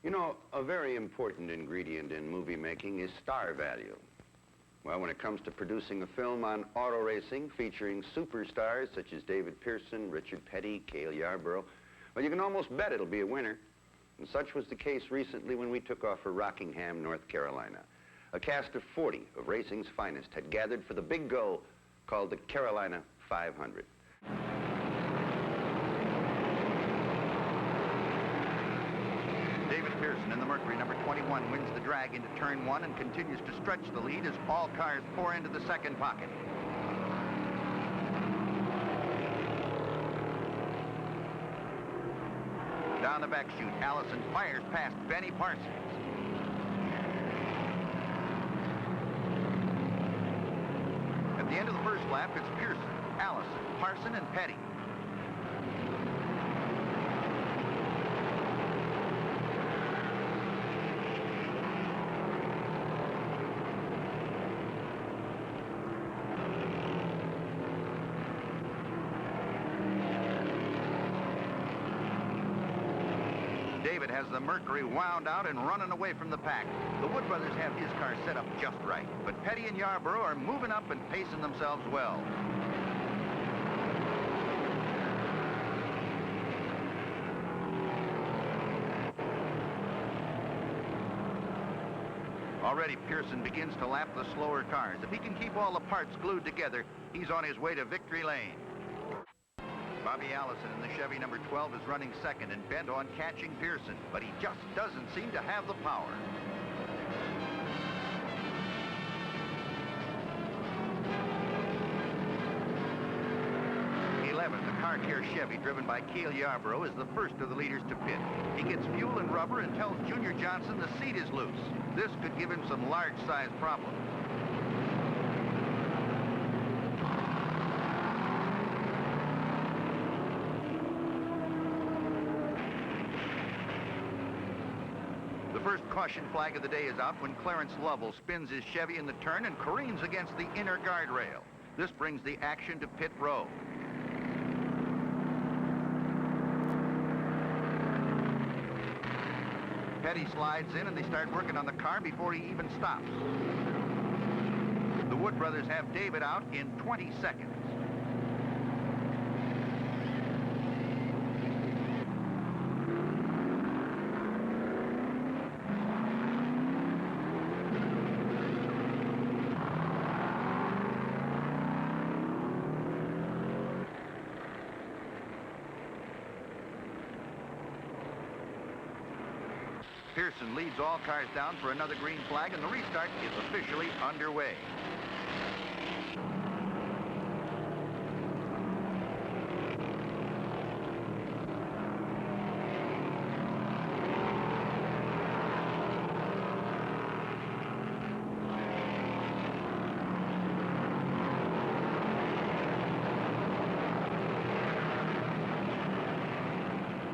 You know, a very important ingredient in movie making is star value. Well, when it comes to producing a film on auto racing featuring superstars such as David Pearson, Richard Petty, Cale Yarborough, well, you can almost bet it'll be a winner. And such was the case recently when we took off for Rockingham, North Carolina. A cast of 40 of racing's finest had gathered for the big go called the Carolina 500. David Pearson in the Mercury, number 21, wins the drag into turn 1 and continues to stretch the lead as all cars pour into the second pocket. Down the back chute, Allison fires past Benny Parsons. At the end of the first lap, it's Pearson, Allison, Parson, and Petty. David has the Mercury wound out and running away from the pack. The Wood brothers have his car set up just right, but Petty and Yarborough are moving up and pacing themselves well. Already Pearson begins to lap the slower cars. If he can keep all the parts glued together, he's on his way to victory lane. Bobby Allison in the Chevy number 12 is running second and bent on catching Pearson, but he just doesn't seem to have the power. The car care Chevy driven by Cale Yarborough is the first of the leaders to pit. He gets fuel and rubber and tells Junior Johnson the seat is loose. This could give him some large-size problems. The first caution flag of the day is out when Clarence Lovell spins his Chevy in the turn and careens against the inner guardrail. This brings the action to pit row. Petty slides in and they start working on the car before he even stops. The Wood brothers have David out in 20 seconds. Pearson leads all cars down for another green flag, and the restart is officially underway.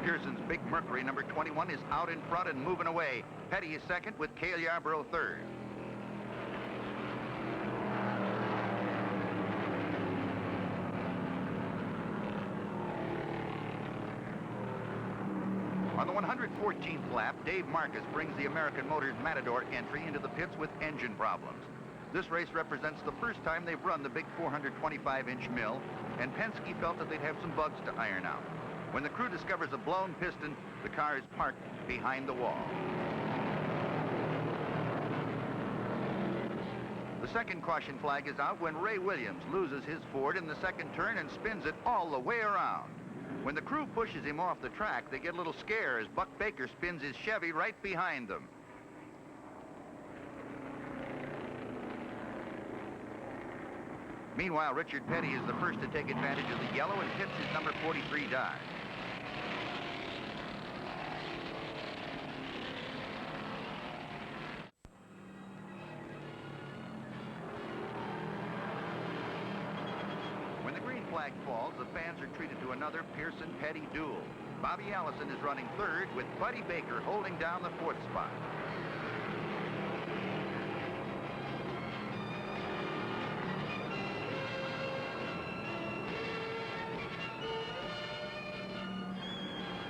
Pearson's big Mercury, number 21, is out in front and moving away. Petty is second with Cale Yarborough third. On the 114th lap, Dave Marcus brings the American Motors Matador entry into the pits with engine problems. This race represents the first time they've run the big 425-inch mill, and Penske felt that they'd have some bugs to iron out. When the crew discovers a blown piston, the car is parked behind the wall. The second caution flag is out when Ray Williams loses his Ford in the second turn and spins it all the way around. When the crew pushes him off the track, they get a little scare as Buck Baker spins his Chevy right behind them. Meanwhile, Richard Petty is the first to take advantage of the yellow and hits his number 43 dive. When the green flag falls, the fans are treated to another Pearson-Petty duel. Bobby Allison is running third with Buddy Baker holding down the fourth spot.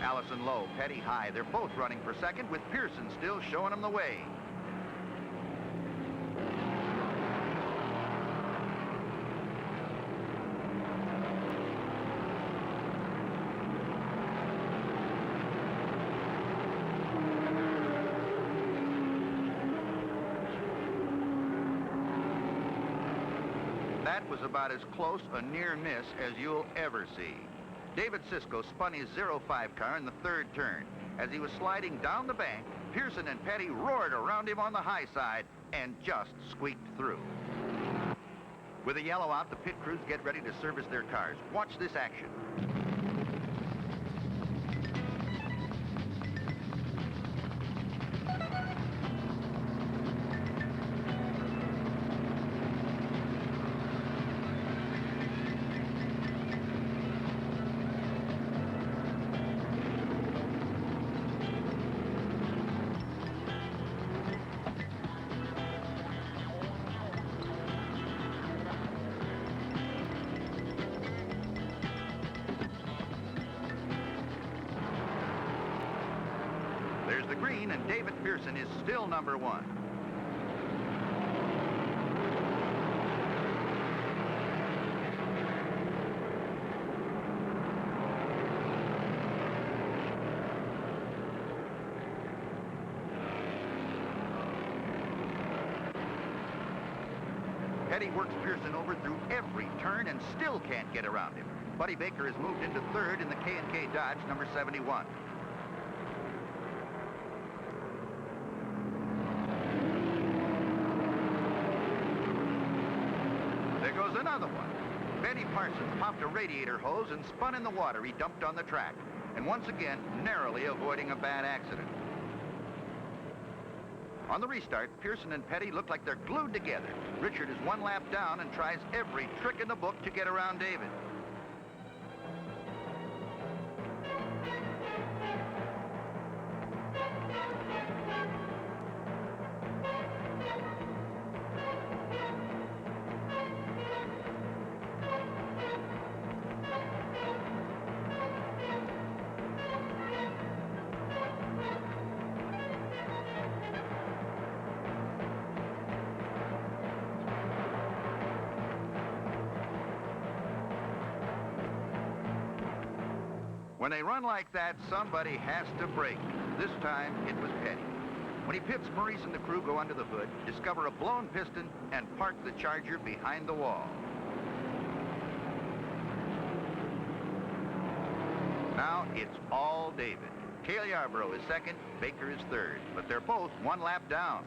Allison Wilson low, Petty high. They're both running for second, with Pearson still showing them the way. That was about as close a near miss as you'll ever see. David Cisco spun his 05 car in the third turn. As he was sliding down the bank, Pearson and Petty roared around him on the high side and just squeaked through. With a yellow out, the pit crews get ready to service their cars. Watch this action. There's the green, and David Pearson is still number one. Petty works Pearson over through every turn and still can't get around him. Buddy Baker has moved into third in the K&K Dodge number 71. There goes another one. David Pearson popped a radiator hose and spun in the water he dumped on the track, and once again, narrowly avoiding a bad accident. On the restart, Pearson and Petty look like they're glued together. Richard is one lap down and tries every trick in the book to get around David. When they run like that, somebody has to brake. This time, it was Petty. When he pits, Maurice and the crew go under the hood, discover a blown piston, and park the Charger behind the wall. Now, it's all David. Cale Yarborough is second, Baker is third, but they're both one lap down.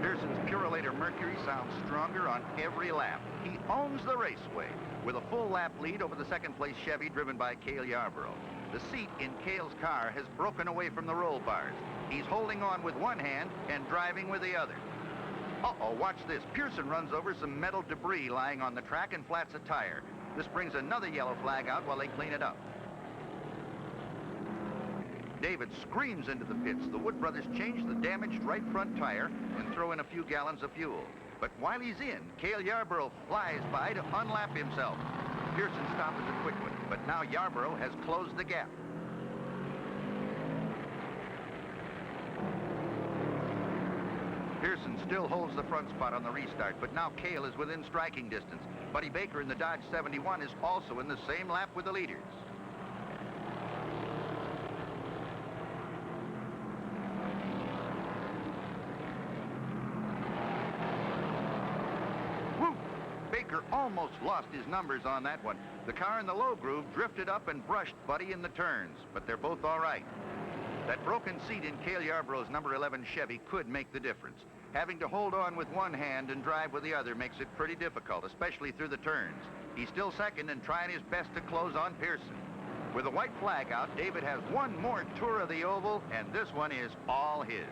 Pearson's Purolator Mercury sounds stronger on every lap. He owns the raceway with a full lap lead over the second-place Chevy driven by Cale Yarborough. The seat in Cale's car has broken away from the roll bars. He's holding on with one hand and driving with the other. Uh-oh, watch this. Pearson runs over some metal debris lying on the track and flats a tire. This brings another yellow flag out while they clean it up. David screams into the pits. The Wood brothers change the damaged right front tire and throw in a few gallons of fuel. But while he's in, Cale Yarborough flies by to unlap himself. Pearson stops a quick one, but now Yarborough has closed the gap. Pearson still holds the front spot on the restart, but now Cale is within striking distance. Buddy Baker in the Dodge 71 is also in the same lap with the leaders. Baker almost lost his numbers on that one. The car in the low groove drifted up and brushed Buddy in the turns, but they're both all right. That broken seat in Cale Yarborough's number 11 Chevy could make the difference. Having to hold on with one hand and drive with the other makes it pretty difficult, especially through the turns. He's still second and trying his best to close on Pearson. With the white flag out, David has one more tour of the oval, and this one is all his.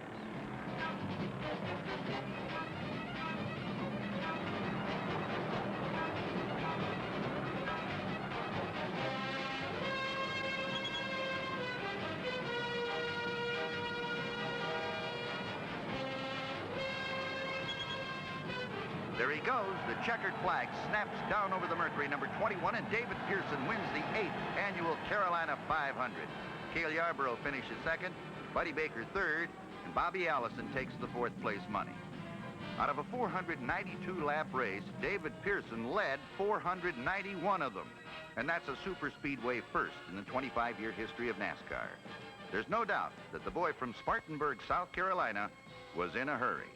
There he goes. The checkered flag snaps down over the Mercury number 21, and David Pearson wins the 8th annual Carolina 500. Cale Yarborough finishes second, Buddy Baker third, and Bobby Allison takes the fourth place money. Out of a 492-lap race, David Pearson led 491 of them. And that's a super speedway first in the 25-year history of NASCAR. There's no doubt that the boy from Spartanburg, South Carolina, was in a hurry.